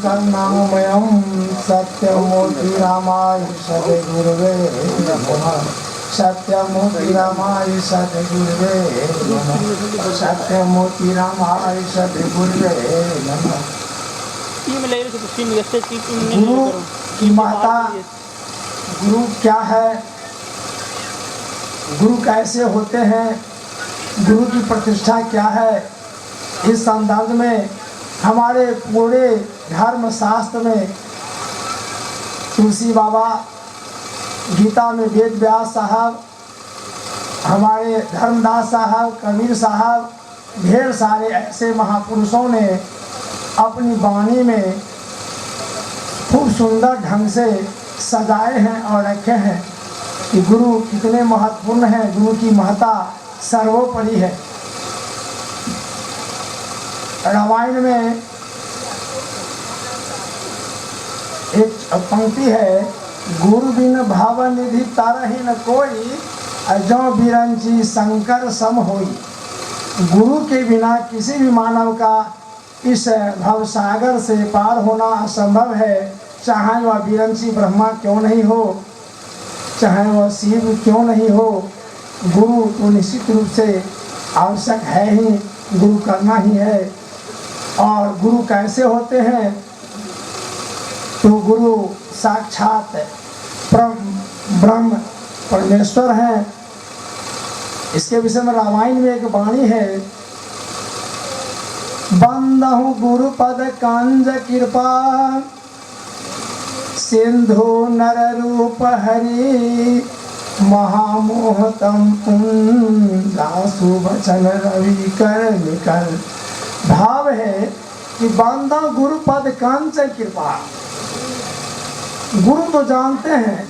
करुणामयं सत्यमूर्ति रामाय सद्गुरुवे नमः। सत्यमूर्ति रामाय सद्गुरुवे नमः। सत्यमूर्ति रामाय सद्गुरुवे नमः। गुरु की महत्ता, गुरु क्या है, गुरु कैसे होते हैं, गुरु की प्रतिष्ठा क्या है, इस संदर्भ में हमारे पूरे धर्म शास्त्र में तुलसी बाबा, गीता में वेद व्यास साहब, हमारे धर्मदास साहब, कबीर साहब, ढेर सारे ऐसे महापुरुषों ने अपनी वाणी में खूब सुंदर ढंग से सजाए हैं और रखे हैं कि गुरु कितने महत्वपूर्ण हैं, गुरु की महत्ता सर्वोपरि है। रामायण में एक पंक्ति है, गुरु बिन भाव निधि तारहि न कोई, जो बिरंची शंकर सम होई। गुरु के बिना किसी भी मानव का इस भवसागर से पार होना असंभव है, चाहे वह बिरंची ब्रह्मा क्यों नहीं हो, चाहे वह शिव क्यों नहीं हो। गुरु तो निश्चित रूप से आवश्यक है ही, गुरु करना ही है। और गुरु कैसे होते हैं, तो गुरु साक्षात ब्रह्म परमेश्वर हैं। इसके विषय में रामायण में एक वाणी है, बंदहु गुरु पद कांज कृपा, सिंधु नर रूप हरि, महामोहतम पुंजासु वचन रवि कर निकल। भाव है कि बांधा गुरु पद कांच कृपा। गुरु तो जानते हैं,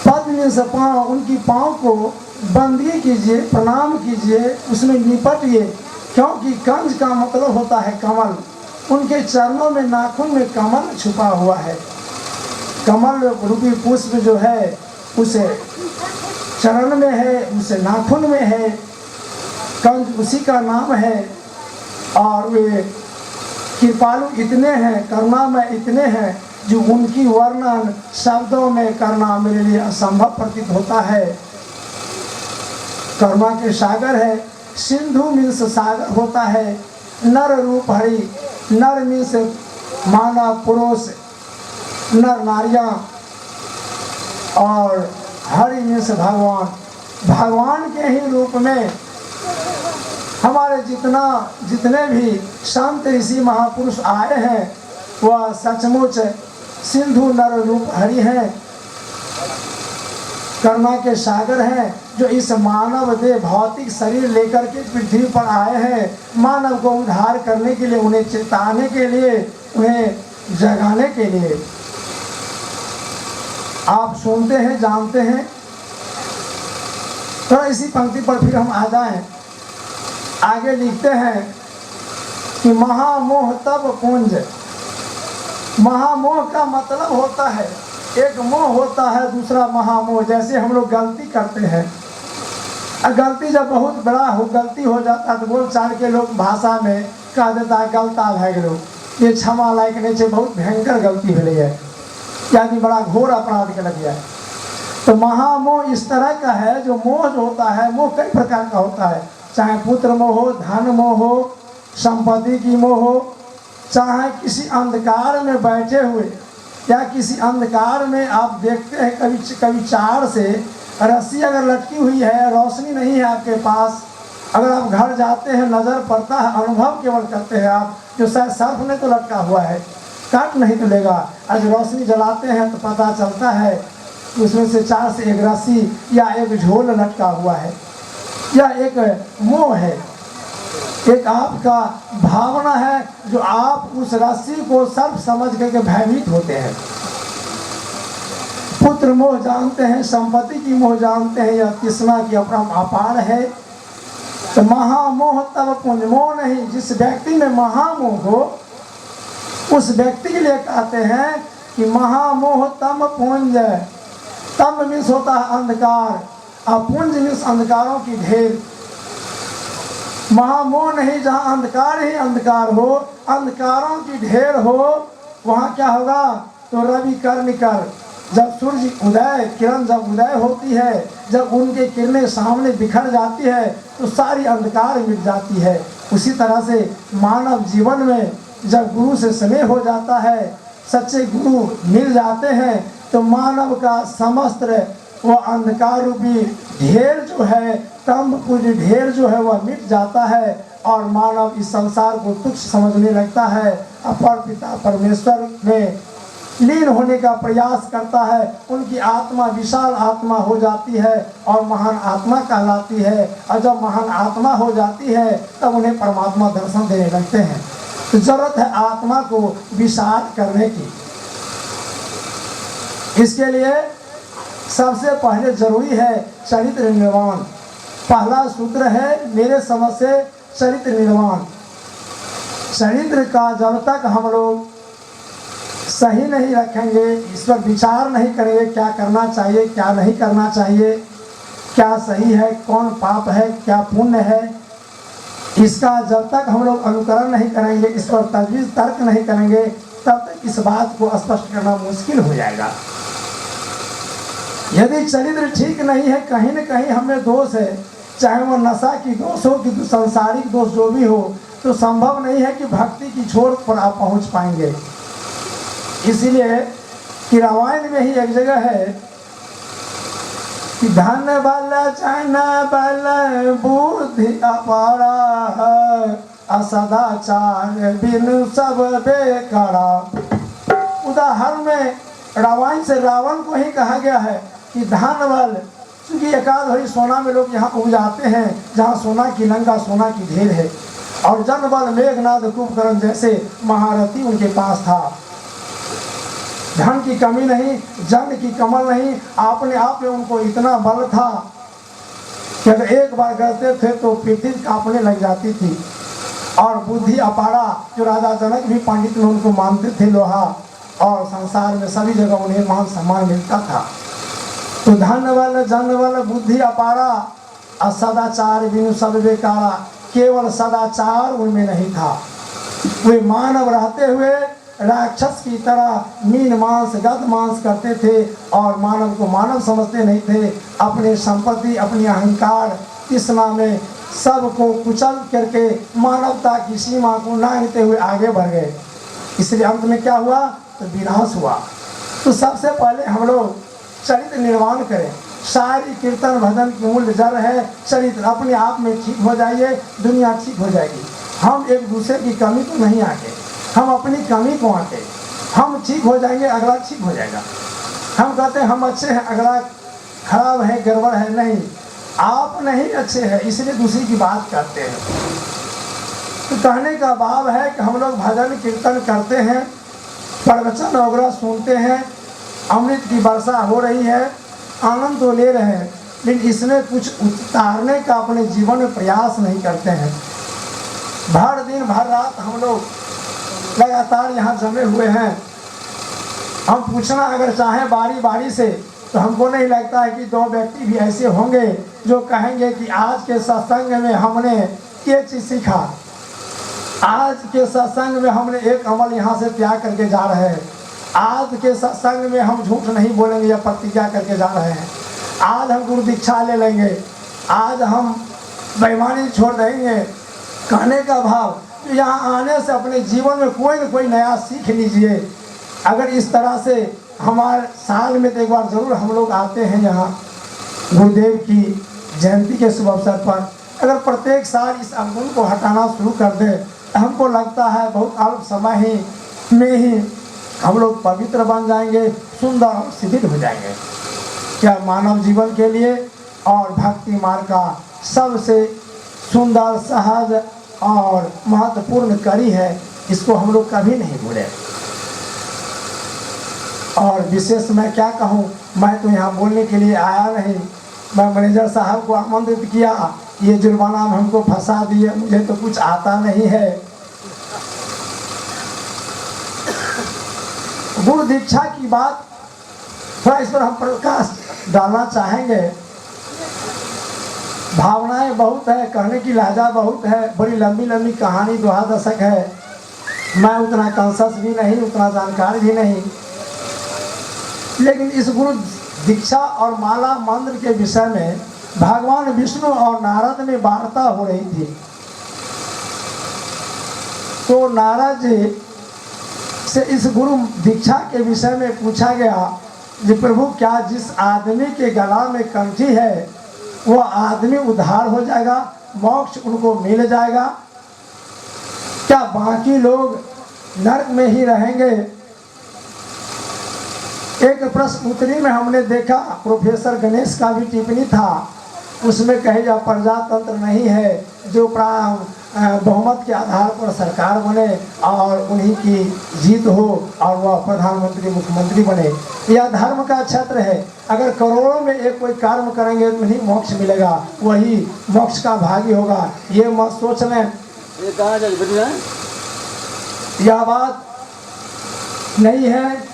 पद में से पाँव, उनकी पाँव को बंदगी कीजिए, प्रणाम कीजिए, उसमें निपटिए, क्योंकि कंज का मतलब होता है कमल। उनके चरणों में, नाखून में कमल छुपा हुआ है। कमल रूपी पुष्प जो है उसे चरण में है, उसे नाखून में है, कंज उसी का नाम है। और वे कृपालु इतने हैं, करुणामय इतने हैं, जो उनकी वर्णन शब्दों में करना मेरे लिए असंभव प्रतीत होता है। करुणा के सागर है, सिंधु मीन्स सागर होता है। नर रूप हरि, नर मीन्स मानव पुरुष, नर नारियां, और हरि मीन्स भगवान। भगवान के ही रूप में हमारे जितने भी संत ऋषि महापुरुष आए हैं, वह सचमुच सिंधु नर रूप हरि हैं, करुणा के सागर हैं, जो इस मानव देह भौतिक शरीर लेकर के पृथ्वी पर आए हैं, मानव को उद्धार करने के लिए, उन्हें चेताने के लिए, उन्हें जगाने के लिए। आप सुनते हैं, जानते हैं। तो इसी पंक्ति पर फिर हम आ जाएं। आगे लिखते हैं कि महामोह तब पुंज। महामोह का मतलब होता है, एक मोह होता है, दूसरा महामोह। जैसे हम लोग गलती करते हैं, गलती जब बहुत बड़ा गलती हो जाता है तो बोल चाल के लोग भाषा में कह देता है गलता भाग लो, ये क्षमा लायक नहीं है, बहुत भयंकर गलती भले है, यानी बड़ा घोर अपराध के लग गया है। तो महामोह इस तरह का है, जो मोह जो होता है, मोह कई प्रकार का होता है, चाहे पुत्र मोह हो, धन मोह हो, संपत्ति की मोह हो, चाहे किसी अंधकार में बैठे हुए या किसी अंधकार में आप देखते हैं कभी चार से रस्सी अगर लटकी हुई है, रोशनी नहीं है आपके पास, अगर आप घर जाते हैं नज़र पड़ता है, अनुभव केवल करते हैं आप, जो शायद सर्फ में तो लटका हुआ है, काट नहीं तो लेगा। आज रोशनी जलाते हैं तो पता चलता है उसमें से चार से एक रस्सी या एक झोल लटका हुआ है। यह एक मोह है, एक आपका भावना है, जो आप उस रस्सी को सर्प समझ करके भयभीत होते हैं। पुत्र मोह जानते हैं, संपत्ति की मोह जानते हैं, यह तृष्णा की अपरम अपार है। तो महामोह तब पुंज, मोह नहीं, जिस व्यक्ति में महामोह हो उस व्यक्ति के लिए कहते हैं कि महामोह तम पुंज। तम मीन्स होता है अंधकार, अपुंज मीन्स अंधकारों की ढेर। महामोह नहीं, जहाँ अंधकार ही अंधकार हो, अंधकारों की ढेर हो, वहाँ क्या होगा? तो रवि कर्ण कर, जब सूर्य उदय किरण जब उदय होती है, जब उनके किरणें सामने बिखर जाती है तो सारी अंधकार मिट जाती है। उसी तरह से मानव जीवन में जब गुरु से स्नेह हो जाता है, सच्चे गुरु मिल जाते हैं, तो मानव का समस्त वो अंधकार रूपी ढेर जो है, तम कुछ ढेर जो है वह मिट जाता है और मानव इस संसार को तुच्छ समझने लगता है। अपर पिता परमेश्वर में लीन होने का प्रयास करता है। उनकी आत्मा विशाल आत्मा हो जाती है और महान आत्मा कहलाती है। और जब महान आत्मा हो जाती है तब उन्हें परमात्मा दर्शन देने लगते हैं। तो जरूरत है आत्मा को विशाल करने की। इसके लिए सबसे पहले जरूरी है चरित्र निर्माण। पहला सूत्र है मेरे समझ से चरित्र निर्माण। चरित्र का जब तक हम लोग सही नहीं रखेंगे, इस पर विचार नहीं करेंगे क्या करना चाहिए क्या नहीं करना चाहिए, क्या सही है कौन पाप है क्या पुण्य है, इसका जब तक हम लोग अनुकरण नहीं करेंगे, इस पर तजवीज़ तर्क नहीं करेंगे, तब तक इस बात को स्पष्ट करना मुश्किल हो जाएगा। यदि चरित्र ठीक नहीं है, कहीं न कहीं हमें दोष है, चाहे वो नशा की दोष हो कि सांसारिक दोष जो भी हो, तो संभव नहीं है कि भक्ति की छोर पर आप पहुंच पाएंगे। इसलिए कि रामायण में ही एक जगह है कि धन बल चन बल बुद्धि अपारा, असदाचार बिनु सब बेकारा। उदाहरण में रामायण से रावण को ही कहा गया है कि धन बल, क्योंकि एकाध भरी सोना में लोग यहाँ उपजाते हैं जहाँ सोना की लंका सोना की ढेर है, और जन बल मेघनाद कुंभकर्ण जैसे महारथी उनके पास था। धन की कमी नहीं, जन की कमल नहीं, अपने आप में उनको इतना बल था कि अगर एक बार करते थे तो पृथ्वी कांपने लग जाती थी। और बुद्धि अपारा, जो राजा जनक भी पंडित में उनको मानते थे लोहा, और संसार में सभी जगह उन्हें मान सम्मान मिलता था। तो धन वाला जन वाला बुद्धि अपारा, और सदाचार बिनु सब बेकारा, केवल सदाचार उनमें नहीं था। वे मानव रहते हुए राक्षस की तरह मीन मांस गद मांस करते थे और मानव को मानव समझते नहीं थे। अपने संपत्ति अपनी अहंकार तृष्णा में सबको कुचल करके मानवता की सीमा को नांगते हुए आगे बढ़ गए। इसलिए अंत में क्या हुआ? तो विनाश हुआ। तो सबसे पहले हम लोग चरित्र निर्माण करें। सारी कीर्तन भजन की मूल जड़ है चरित्र। अपने आप में ठीक हो जाइए, दुनिया ठीक हो जाएगी। हम एक दूसरे की कमी को नहीं आके, हम अपनी कमी को आके हम ठीक हो जाएंगे, अगला ठीक हो जाएगा। हम कहते हैं हम अच्छे हैं, अगला खराब है गड़बड़ है, नहीं, आप नहीं अच्छे हैं इसलिए दूसरी की बात करते हैं। तो कहने का भाव है कि हम लोग भजन कीर्तन करते हैं, प्रवचन वगैरह सुनते हैं, अमृत की वर्षा हो रही है, आनंद तो ले रहे हैं, लेकिन इसमें कुछ उतारने का अपने जीवन में प्रयास नहीं करते हैं। भर दिन भर रात हम लोग लगातार यहाँ जमे हुए हैं। हम पूछना अगर चाहें बारी बारी से, तो हमको नहीं लगता है कि दो व्यक्ति भी ऐसे होंगे जो कहेंगे कि आज के सत्संग में हमने ये चीज़ सीखा, आज के सत्संग में हमने एक अमल यहाँ से त्याग करके जा रहे हैं, आज के सत्संग में हम झूठ नहीं बोलेंगे या प्रतिज्ञा करके जा रहे हैं, आज हम गुरु दीक्षा ले लेंगे, आज हम बेईमानी छोड़ देंगे। कहने का भाव यहाँ आने से अपने जीवन में कोई न कोई नया सीख लीजिए। अगर इस तरह से हमारे साल में तो एक बार ज़रूर हम लोग आते हैं यहाँ गुरुदेव की जयंती के शुभ अवसर पर, अगर प्रत्येक साल इस अवगुण को हटाना शुरू कर दे, हमको लगता है बहुत अल्प समय ही में ही हम लोग पवित्र बन जाएंगे, सुंदर और शिथिल हो जाएंगे। क्या मानव जीवन के लिए और भक्ति मार्ग का सबसे सुंदर सहज और महत्वपूर्ण कड़ी है, इसको हम लोग कभी नहीं भूलें। और विशेष मैं क्या कहूँ, मैं तो यहाँ बोलने के लिए आया नहीं, मैं मैनेजर साहब को आमंत्रित किया, ये जुर्माना में हमको फंसा दिए, मुझे तो कुछ आता नहीं है। गुरु दीक्षा की बात थोड़ा इस पर हम प्रकाश डालना चाहेंगे। भावनाएं बहुत है, कहने की लहजा बहुत है, बड़ी लंबी लंबी कहानी दोहा दशक है, मैं उतना कॉन्शस भी नहीं, उतना जानकार भी नहीं, लेकिन इस गुरु दीक्षा और माला मंत्र के विषय में भगवान विष्णु और नारद में वार्ता हो रही थी। तो नारद जी से इस गुरु दीक्षा के विषय में पूछा गया कि प्रभु क्या जिस आदमी के गला में कंठी है वो आदमी उद्धार हो जाएगा, मोक्ष उनको मिल जाएगा, क्या बाकी लोग नरक में ही रहेंगे? एक प्रश्न उत्तरी में हमने देखा, प्रोफेसर गणेश का भी टिप्पणी था, उसमें कहे जा प्रजातंत्र नहीं है जो बहुमत के आधार पर सरकार बने और उन्हीं की जीत हो और वह प्रधानमंत्री मुख्यमंत्री बने। यह धर्म का क्षेत्र है, अगर करोड़ों में एक कोई कर्म करेंगे तो उन्हीं मोक्ष मिलेगा, वही मोक्ष का भागी होगा। ये मत सोच लें, यह बात नहीं है